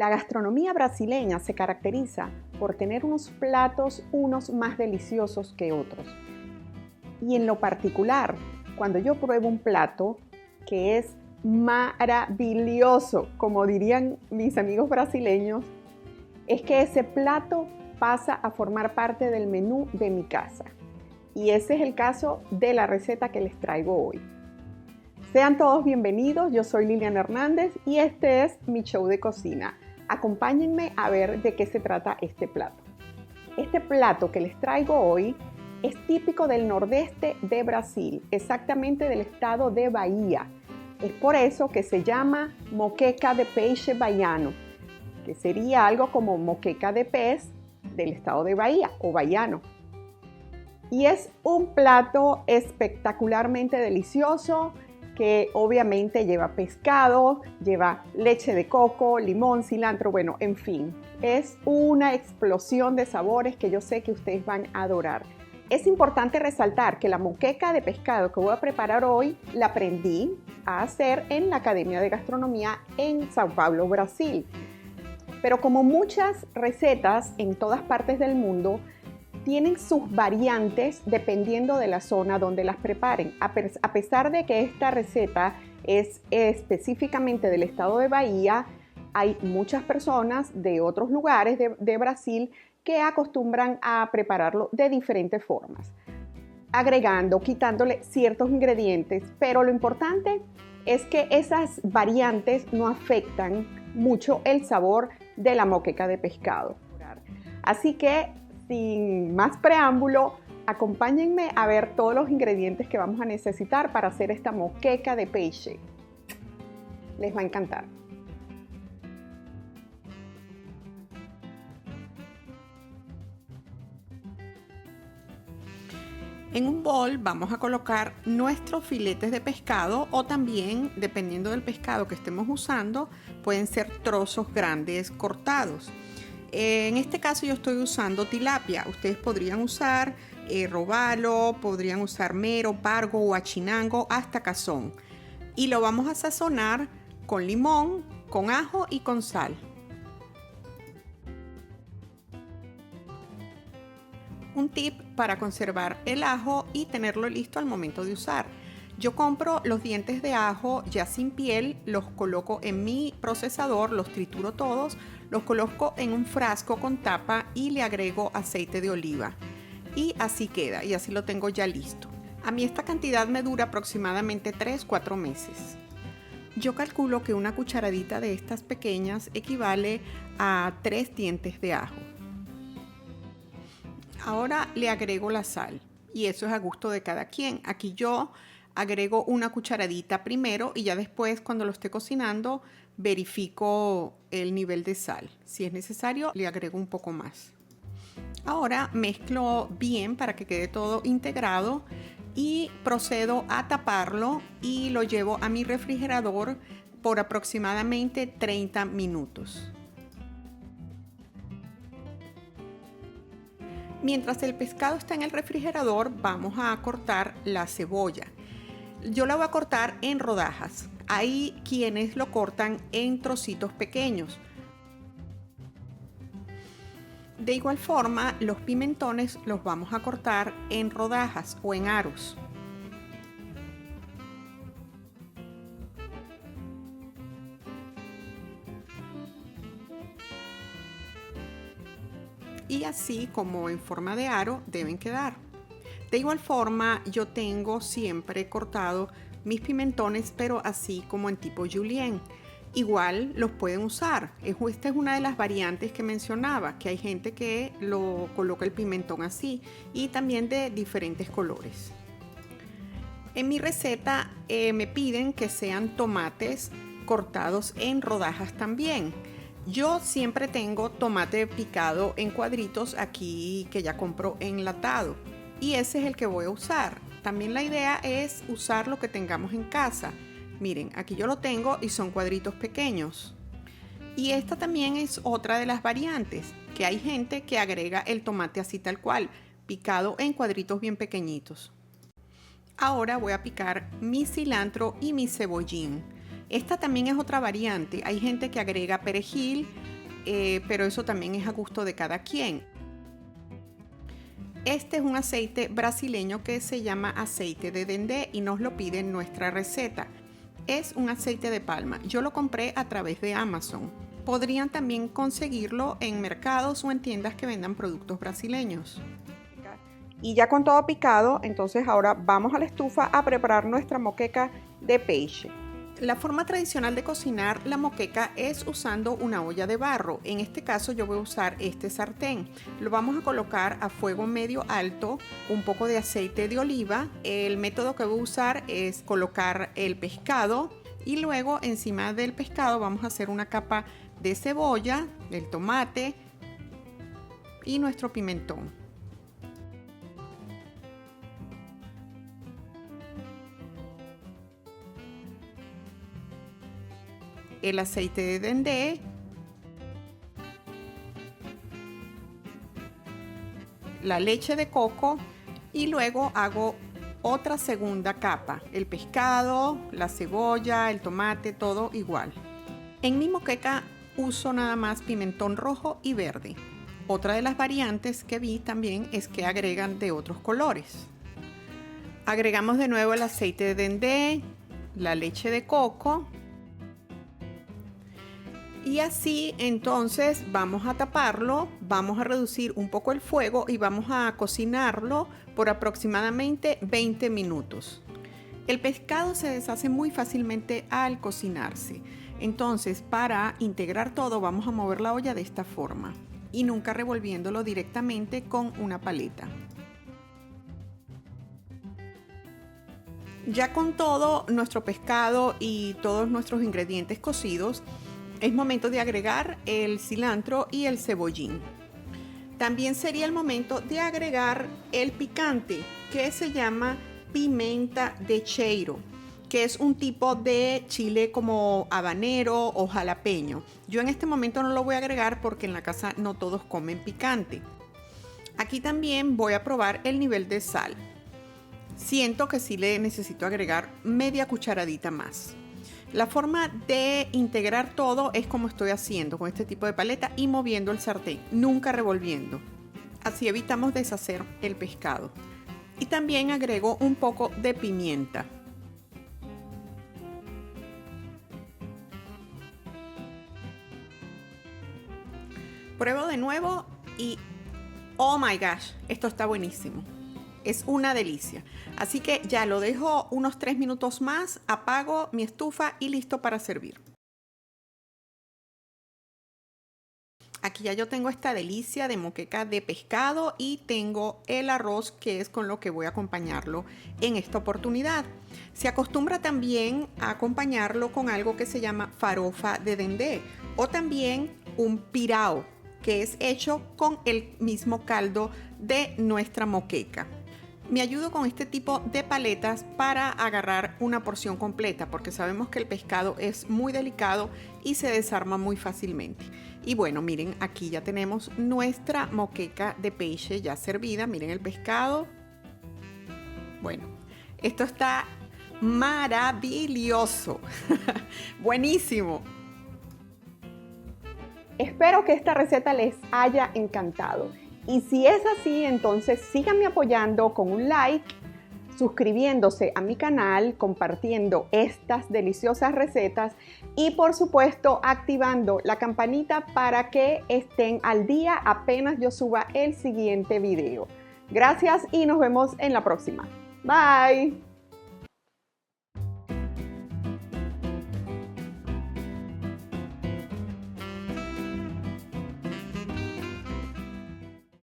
La gastronomía brasileña se caracteriza por tener unos platos unos más deliciosos que otros. Y en lo particular, cuando yo pruebo un plato que es maravilloso, como dirían mis amigos brasileños, es que ese plato pasa a formar parte del menú de mi casa. Y ese es el caso de la receta que les traigo hoy. Sean todos bienvenidos, yo soy Lilian Hernández y este es mi show de cocina. Acompáñenme a ver de qué se trata este plato. Este plato que les traigo hoy es típico del nordeste de Brasil, exactamente del estado de Bahía. Es por eso que se llama moqueca de peixe baiano, que sería algo como moqueca de pez del estado de Bahía o baiano. Y es un plato espectacularmente delicioso que obviamente lleva pescado, lleva leche de coco, limón, cilantro, bueno, en fin. Es una explosión de sabores que yo sé que ustedes van a adorar. Es importante resaltar que la moqueca de pescado que voy a preparar hoy la aprendí a hacer en la Academia de Gastronomía en Sao Paulo, Brasil. Pero como muchas recetas en todas partes del mundo, tienen sus variantes dependiendo de la zona donde las preparen. A pesar de que esta receta es específicamente del estado de Bahía, hay muchas personas de otros lugares de Brasil que acostumbran a prepararlo de diferentes formas, agregando, quitándole ciertos ingredientes, pero lo importante es que esas variantes no afectan mucho el sabor de la moqueca de pescado. Así que, sin más preámbulo, acompáñenme a ver todos los ingredientes que vamos a necesitar para hacer esta moqueca de peixe. Les va a encantar. En un bol vamos a colocar nuestros filetes de pescado o también, dependiendo del pescado que estemos usando, pueden ser trozos grandes cortados. En este caso yo estoy usando tilapia. Ustedes podrían usar robalo, podrían usar mero, pargo, huachinango, hasta cazón. Y lo vamos a sazonar con limón, con ajo y con sal. Un tip para conservar el ajo y tenerlo listo al momento de usar. Yo compro los dientes de ajo ya sin piel, los coloco en mi procesador, los trituro todos, los coloco en un frasco con tapa y le agrego aceite de oliva. Y así queda, y así lo tengo ya listo. A mí esta cantidad me dura aproximadamente 3-4 meses. Yo calculo que una cucharadita de estas pequeñas equivale a 3 dientes de ajo. Ahora le agrego la sal y eso es a gusto de cada quien. Aquí yo agrego una cucharadita primero y ya después, cuando lo esté cocinando, verifico el nivel de sal. Si es necesario, le agrego un poco más. Ahora mezclo bien para que quede todo integrado y procedo a taparlo y lo llevo a mi refrigerador por aproximadamente 30 minutos. Mientras el pescado está en el refrigerador, vamos a cortar la cebolla. Yo la voy a cortar en rodajas. Hay quienes lo cortan en trocitos pequeños. De igual forma, los pimentones los vamos a cortar en rodajas o en aros. Y así como en forma de aro deben quedar. De igual forma, yo tengo siempre cortado mis pimentones, pero así como en tipo julienne. Igual los pueden usar. Esta es una de las variantes que mencionaba, que hay gente que lo coloca el pimentón así y también de diferentes colores. En mi receta me piden que sean tomates cortados en rodajas también. Yo siempre tengo tomate picado en cuadritos aquí que ya compro enlatado y ese es el que voy a usar. También la idea es usar lo que tengamos en casa. Miren, aquí yo lo tengo y son cuadritos pequeños. Y esta también es otra de las variantes, que hay gente que agrega el tomate así tal cual, picado en cuadritos bien pequeñitos. Ahora voy a picar mi cilantro y mi cebollín. Esta también es otra variante. Hay gente que agrega perejil, pero eso también es a gusto de cada quien. Este es un aceite brasileño que se llama aceite de dendé y nos lo pide en nuestra receta. Es un aceite de palma. Yo lo compré a través de Amazon. Podrían también conseguirlo en mercados o en tiendas que vendan productos brasileños. Y ya con todo picado, entonces ahora vamos a la estufa a preparar nuestra moqueca de peixe. La forma tradicional de cocinar la moqueca es usando una olla de barro. En este caso yo voy a usar este sartén. Lo vamos a colocar a fuego medio alto, un poco de aceite de oliva. El método que voy a usar es colocar el pescado y luego encima del pescado vamos a hacer una capa de cebolla, del tomate y nuestro pimentón. El aceite de dendé, la leche de coco y luego hago otra segunda capa, el pescado, la cebolla, el tomate, todo igual. En mi moqueca uso nada más pimentón rojo y verde. Otra de las variantes que vi también es que agregan de otros colores. Agregamos de nuevo el aceite de dendé, la leche de coco. Y así entonces vamos a taparlo, vamos a reducir un poco el fuego y vamos a cocinarlo por aproximadamente 20 minutos. El pescado se deshace muy fácilmente al cocinarse. Entonces, para integrar todo vamos a mover la olla de esta forma y nunca revolviéndolo directamente con una paleta. Ya con todo nuestro pescado y todos nuestros ingredientes cocidos, es momento de agregar el cilantro y el cebollín. También sería el momento de agregar el picante, que se llama pimenta de cheiro, que es un tipo de chile como habanero o jalapeño. Yo en este momento no lo voy a agregar porque en la casa no todos comen picante. Aquí también voy a probar el nivel de sal. Siento que sí le necesito agregar media cucharadita más. La forma de integrar todo es como estoy haciendo con este tipo de paleta y moviendo el sartén, nunca revolviendo. Así evitamos deshacer el pescado. Y también agrego un poco de pimienta. Pruebo de nuevo y oh my gosh, esto está buenísimo. Es una delicia. Así que ya lo dejo unos 3 minutos más, apago mi estufa y listo para servir. Aquí ya yo tengo esta delicia de moqueca de pescado y tengo el arroz que es con lo que voy a acompañarlo en esta oportunidad. Se acostumbra también a acompañarlo con algo que se llama farofa de dendé o también un pirao, que es hecho con el mismo caldo de nuestra moqueca. Me ayudo con este tipo de paletas para agarrar una porción completa porque sabemos que el pescado es muy delicado y se desarma muy fácilmente. Y bueno, miren, aquí ya tenemos nuestra moqueca de peixe ya servida. Miren el pescado. Bueno, esto está maravilloso. Buenísimo. Espero que esta receta les haya encantado. Y si es así, entonces síganme apoyando con un like, suscribiéndose a mi canal, compartiendo estas deliciosas recetas y por supuesto activando la campanita para que estén al día apenas yo suba el siguiente video. Gracias y nos vemos en la próxima. Bye.